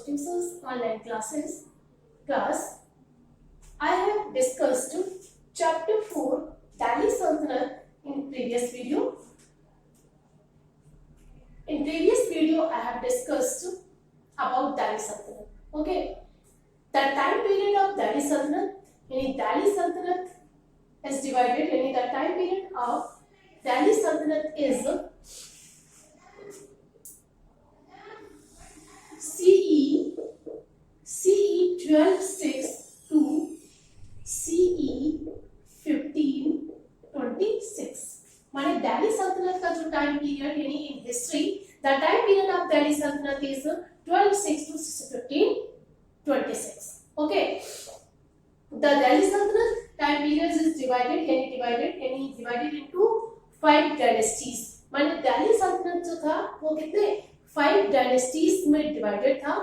Tutions online class. I have discussed chapter 4 Delhi Sultanate in previous video. In previous video I have discussed about Delhi Sultanate. Okay, the time period of Delhi Sultanate, Delhi Sultanate is divided, the time period of Delhi Sultanate is CE 1206 to CE 1526. माने दिल्ली सल्तनत का जो time period यानी in history the time period of Delhi सल्तनत is 1206 to 1526. Okay, the Delhi Sultanate time period is divided into 5 dynasties. माने दिल्ली सल्तनत जो था वो कितने 5 dynasties में डिवाइडेड था.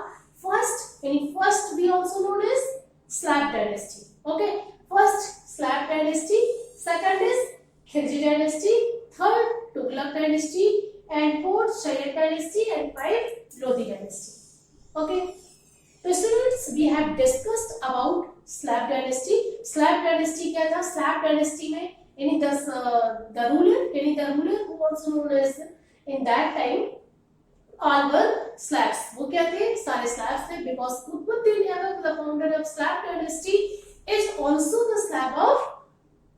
First we also known as Slav dynasty. Okay, first Slav dynasty, second is Khilji dynasty, third Tughlaq dynasty, and fourth Shayyad dynasty, and 5 Lodi dynasty. Okay, so students, we have discussed about Slav dynasty. Slav dynasty क्या था? Slav dynasty में यानी the ruler who also known as in that time all were Slavs. वो क्या थे? सारे Slavs थे because Qutbuddin Aybak, the founder of Slav dynasty, is also the Slav of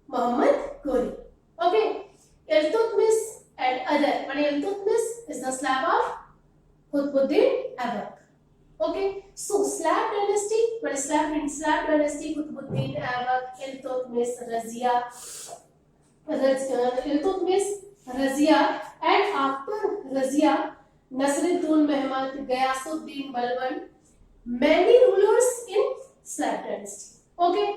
Muhammad Ghori. Okay, Iltutmish and other. माने Iltutmish is the Slav of Qutbuddin Aybak. Okay, so Slav dynasty, माने Slav dynasty, Qutbuddin Aybak, Iltutmish, Razia, and after Razia, Nasruddin Muhammad, Ghiyasuddin Balban, many rulers in Slav dynasty. Okay,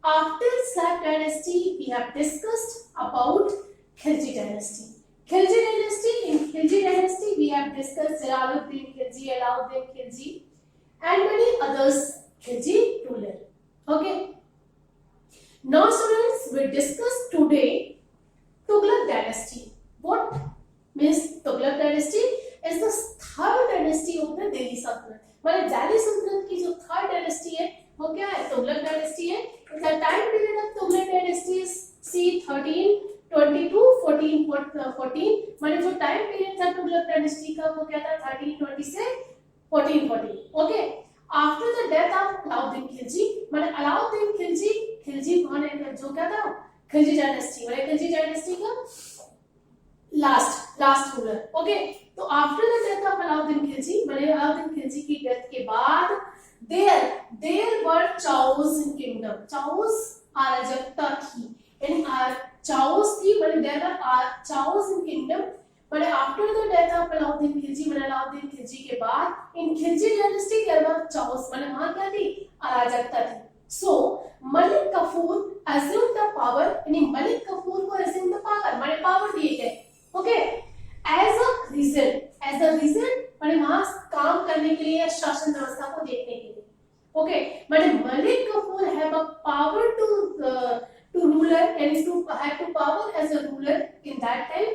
after Slav dynasty, we have discussed about Khilji dynasty. In Khilji dynasty, we have discussed Jalaluddin Khilji, Alauddin Khilji, and many others Khilji ruler. Okay. Now, students, we discuss today Tughlaq dynasty. What means Tughlaq dynasty? Is the third dynasty of the Delhi Sultanate. माने दिल्ली सल्तनत की जो third dynasty है वो क्या है? Tughlaq dynasty है. The time period of Tughlaq dynasty is C 1322 1414. माने जो टाइम पीरियड था तुगलक डायनेस्टी का वो क्या था? 1320 से 1414. Okay. After the death of Alauddin Khilji, माने अलाउद्दीन खिलजी कौन है? जो क्या था? खिलजी डायनेस्टी. माने खिलजी डायनेस्टी का लास्ट रूलर. ओके, तो after the death of Alauddin Khilji, माने अलाउद्दीन खिलजी की डेथ के बाद there were chaos in kingdom. Chaos अराजकता थी, यानी चाओस थी, माने there were chaos in kingdom. माने after the death of Alauddin Khilji, माने अलाउद्दीन खिलजी के बाद in Khilji dynasty there were chaos, माने वहां क्या थी? अराजकता थी. So Malik Kafur assumed the power, यानी मलिक कफूर को assume the power, माने पावर दिए गए. Okay, as a reason माने वहां काम करने के लिए, शासन व्यवस्था को देखने के लिए. Okay, माने Malik Kafur have a power to ruler and to have to power as a ruler in that time.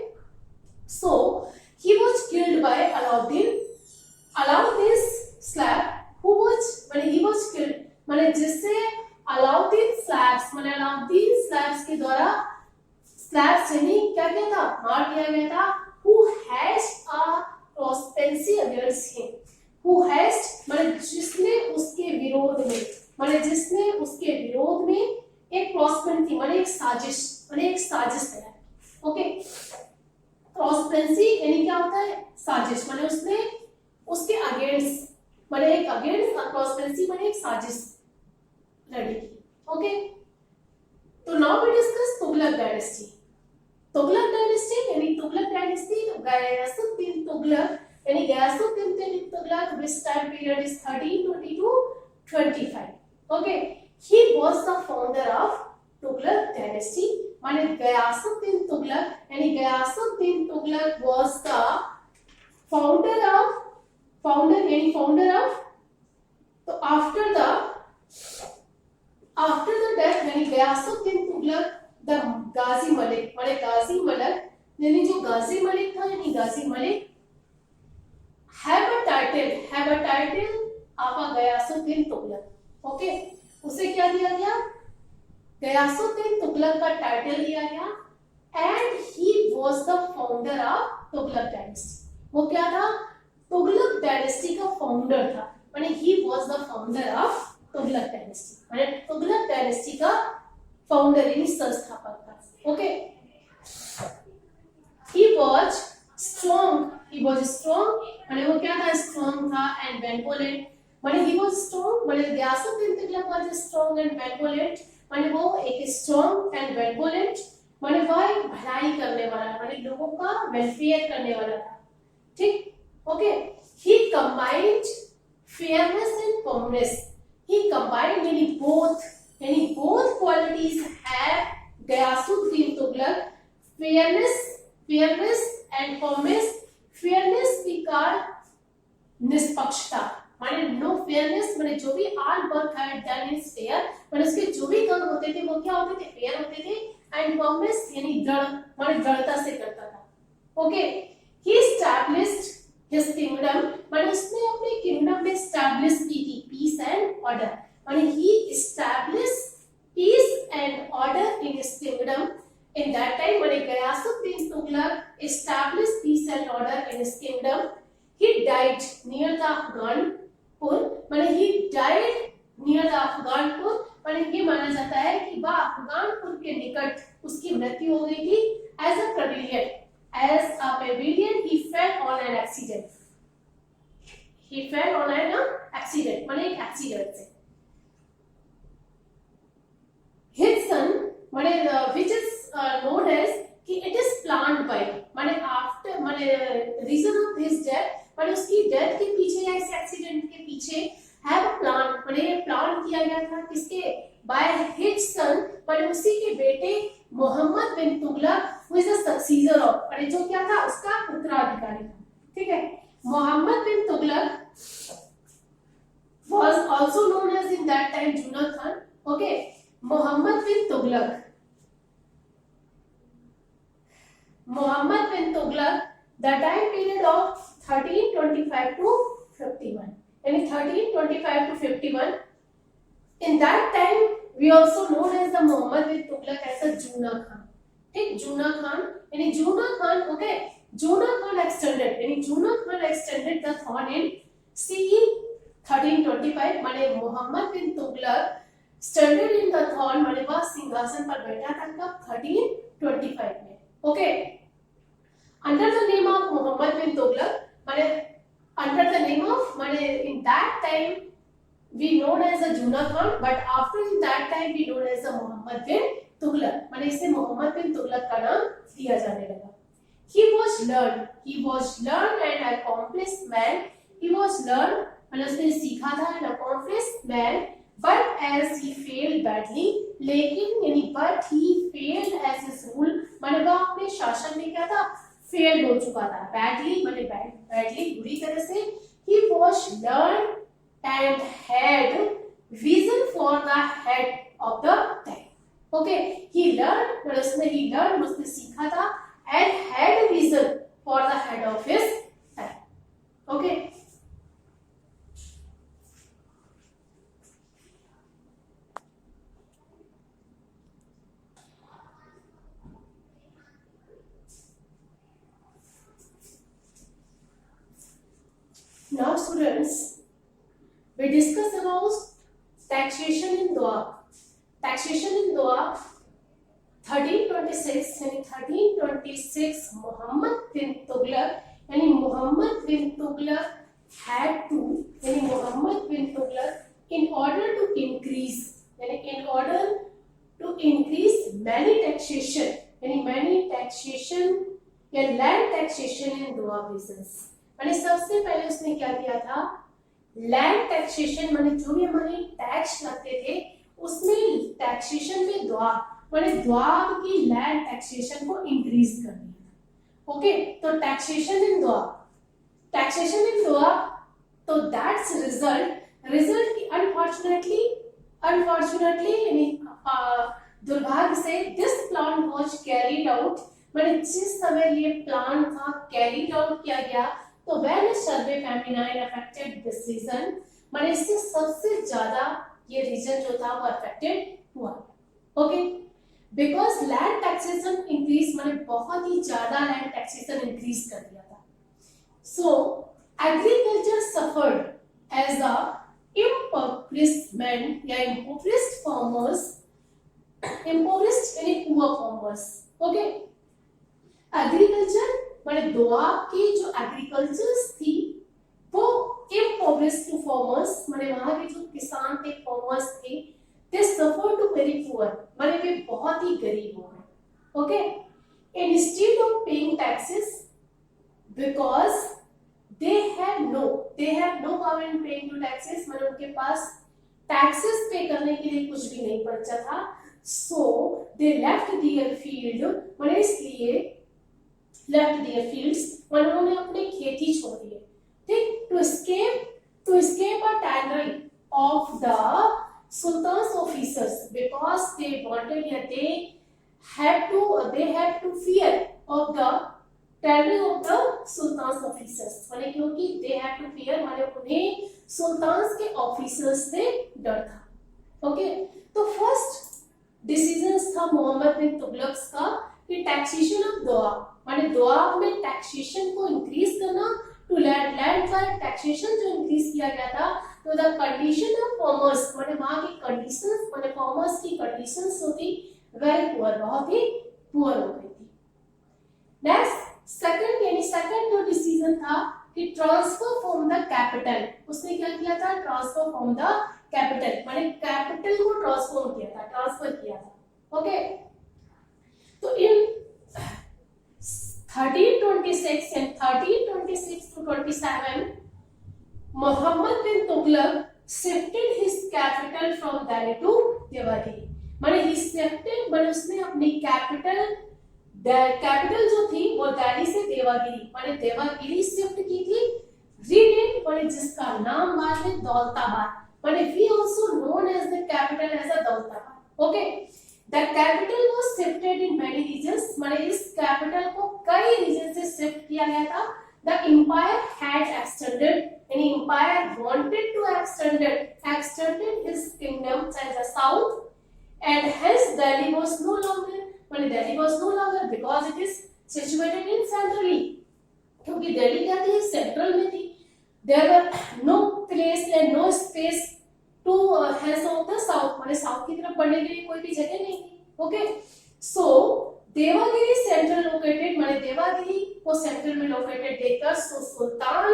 So he was killed by Alauddin's Slav who was he was killed माने जिससे अलाउद्दीन स्लैब्स के द्वारा स्लैब्स यानी क्या था? मार दिया गया था. who has a conspiracy against him. who has माने जिसने उसके विरोध में एक कॉन्स्पिरेसी थी, माने एक साजिश तैयार. ओके, कॉन्स्पिरेसी यानी क्या होता है? साजिश. माने उसने उसके अगेंस्ट माने एक अगेंस्ट कॉन्स्पिरेसी माने एक साजिश लड़ी. ओके, तो now we discuss Tughlaq dynasty. Tughlaq dynasty Ghiyasuddin Tughlaq यानी Ghiyasuddin Tughlaq, which time period is 1322 25. Okay, he was the founder of Tughlaq dynasty. माने Ghiyasuddin Tughlaq was the founder of तो after the death यानी Ghiyasuddin Tughlaq, the Ghazi Malik यानी जो गाजी मलिक था, यानी गाजी Malik have a title आपा Ghiyasuddin Tughlaq. Okay, उसे क्या दिया गया, गयासुद्दीन तुगलक का टाइटल दिया गया and he was the founder of Tughlaq dynasty. वो क्या था, तुगलक डायनेस्टी का फाउंडर था, माने he was the founder of Tughlaq dynasty, माने तुगलक डायनेस्टी का फाउंडर यानी संस्थापक था। ओके, he was strong, माने वो क्या था, स्ट्रॉन्ग था एंड बेनेवोलेंट, माने he was strong, माने Ghiyasuddin Tughlaq was strong and benevolent, माने वो एक स्ट्रॉन्ग एंड बेनेवोलेंट, माने वह भलाई करने वाला, माने लोगों का वेलफेयर करने वाला था। ठीक, okay, he combined fairness and firmness, he combined यानी both qualities have Ghiyasuddin Tughlaq, fairness and firmness. Fairness की कार निष्पक्षता, माने नो फेयरनेस, माने जो भी all work had done is fair, माने उसके जो भी काम होते थे वो क्या होते थे, फेयर होते थे। एंड फॉर्मनेस यानी दृढ़, माने दृढ़ता से करता था। ओके, ही एस्टैब्लिश्ड हिज किंगडम, माने उसने अपने किंगडम में एस्टैब्लिश की थी पीस एंड ऑर्डर, माने he established peace and order in his kingdom. In that time, when Ghayasuddin Tughlaq established peace and order in his kingdom, he died near the Afghanpur. when he died near the Afghanpur, when ये माना जाता है कि वह अफगानपुर के निकट उसकी मृत्यु हो गई थी। As a pavilion, he fell on an accident. He fell on an accident, माने एक accident से। His son, which is known as कि it is planned by, माने after, माने reason of his death, माने उसकी डेथ के पीछे या इस एक्सीडेंट के पीछे have plan, माने ये प्लान किया गया था किसके, by his son, माने उसी के बेटे Mohammad bin Tughlaq, who is the successor of, माने जो क्या था, उसका उत्तराधिकारी था। ठीक है, Mohammad bin Tughlaq was also known as in that time Juna Khan। okay, Mohammad bin Tughlaq, the time period of 1325 to 51, यानी 1325 to 51, in that time we also known as the Muhammad bin Tughlaq as a Juna Khan। ठीक, जूना खान यानी Juna Khan. Okay, Juna Khan extended the throne in CE 1325, माने Mohammad bin Tughlaq standard in the throne, माने वह सिंहासन पर बैठा था कब, 1325 में। Okay, under the name of Mohammad bin Tughlaq, माने अंडर द नेम ऑफ, माने in that time we known as a Juna Khan, but after in that time we known as a Mohammad bin Tughlaq, माने इसे मोहम्मद बिन तुगलक का नाम दिया जाने लगा। he was learned and accomplished man, माने उसने सीखा था, and accomplished man, but as he failed badly, लेकिन यानी but he failed as his rule, माने वह अपने शासन में क्या था, फेल हो चुका था। badly माने badly बुरी तरह से। he was learned and had vision for the head of the time। okay, he learned, उसने सीखा था, and had vision for the head of his time। okay, now students, we discuss about taxation in Doab। 1326 यानी 1326 Mohammad bin Tughlaq had to, यानी Mohammad bin Tughlaq in order to increase many taxation या land taxation in Doab regions, माने सबसे पहले उसने क्या किया था, लैंड टैक्सेशन, माने जो भी हमारे टैक्स लगते थे उसमें टैक्सेशन में द्वाब की लैंड टैक्सेशन को इंक्रीज कर दिया। ओके, तो टैक्सेशन इन द्वाब, तो दैट्स रिजल्ट की अनफॉर्चुनेटली यानी दुर्भाग्य से this plan was carried out, माने जिस समय ये प्लान था कैरीड आउट किया गया, तो when a survey famine affected this region, माने इससे सबसे ज्यादा ये रीजन जो था वो अफेक्टेड हुआ। Okay, because land taxation increase, माने बहुत ही ज्यादा लैंड टैक्सेशन इंक्रीज कर दिया था। So agriculture suffered as a impoverishment या impoverished farmers, impoverished यानी poor farmers। ओके, एग्रीकल्चर माने दोआब की जो एग्रीकल्चर्स थी वो impoverished to farmers, माने वहां के जो किसान थे, farmers थे, they suffer to very poor, माने वे बहुत ही गरीब हो गए। Okay, instead of paying taxes because they have no power in paying to taxes, माने उनके पास टैक्सेस पे करने के लिए कुछ भी नहीं बचा था। so they left their field, माने इसलिए left their fields, माने उन्होंने अपने खेती छोड़ दिए, ठीक, to escape a tyranny of the sultan's officers, because they wanted, या they had to fear of the tyranny of the sultan's officers, माने क्योंकि they had to fear, माने उन्हें सुल्तान के ऑफिसर्स से डर था। ओके, तो फर्स्ट डिसीजन था मोहम्मद बिन तुगलक का कि टैक्सेशन ऑफ दोआब, माने दोआब में टैक्सेशन को इंक्रीज करना, टू लैंड का टैक्सेशन जो इंक्रीज किया गया था, तो द कंडीशन ऑफ फार्मर्स, माने वहां की कंडीशंस, माने फार्मर्स की कंडीशंस होती वेरी पुअर, बहुत ही पुअर हो गई थी। नेक्स्ट सेकंड जो डिसीजन था कि ट्रांसफर फ्रॉम द कैपिटल, उसने क्या किया था, ट्रांसफर फ्रॉम द कैपिटल, माने कैपिटल को ट्रांसफॉर्म किया था, ट्रांसफर किया था। ओके, तो इन 1326 and 1326 to 27 Mohammad bin Tughlaq shifted his capital from Delhi to Devgiri, माने he shifted, माने उसने अपनी कैपिटल जो थी वो दिल्ली से देवगिरी, माने देवगिरी शिफ्ट की थी, रीनेम, माने जिसका नाम बाद में दौलताबाद, माने we also known as the capital as a Daulatabad. Okay, the capital was shifted in many regions, माने इस कैपिटल को कई रीजन से शिफ्ट किया गया था। the empire had extended, an empire wanted to extended his kingdom as the south, and hence Delhi was no longer, माने Delhi was no longer, because it is situated in centrally, क्योंकि दिल्ली क्या थी, central में थी, there were no place and no space to hands of the south, माने south की तरफ बढ़ने के लिए कोई भी जगह नहीं थी। Okay, so Devagiri central located, माने देवगिरी को सेंट्रल में लोकेटेड देखकर so सुल्तान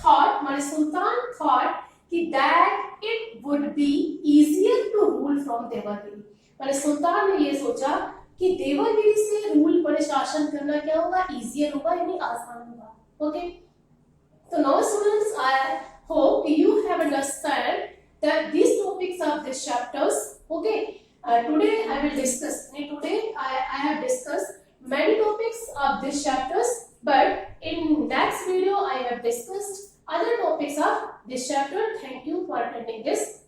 thought, माने सुल्तान thought कि that it would be easier to rule from Devgiri, माने सुल्तान ने ये सोचा कि देवगिरी से रूल पर शासन करना क्या होगा, इजियर होगा, यानी आसान होगा। ओके, तो now students, I hope you have understand that these topics of this chapters। okay, today I will discuss, today I have discussed many topics of this chapters, but in next video I have discussed other topics of this chapter। thank you for attending this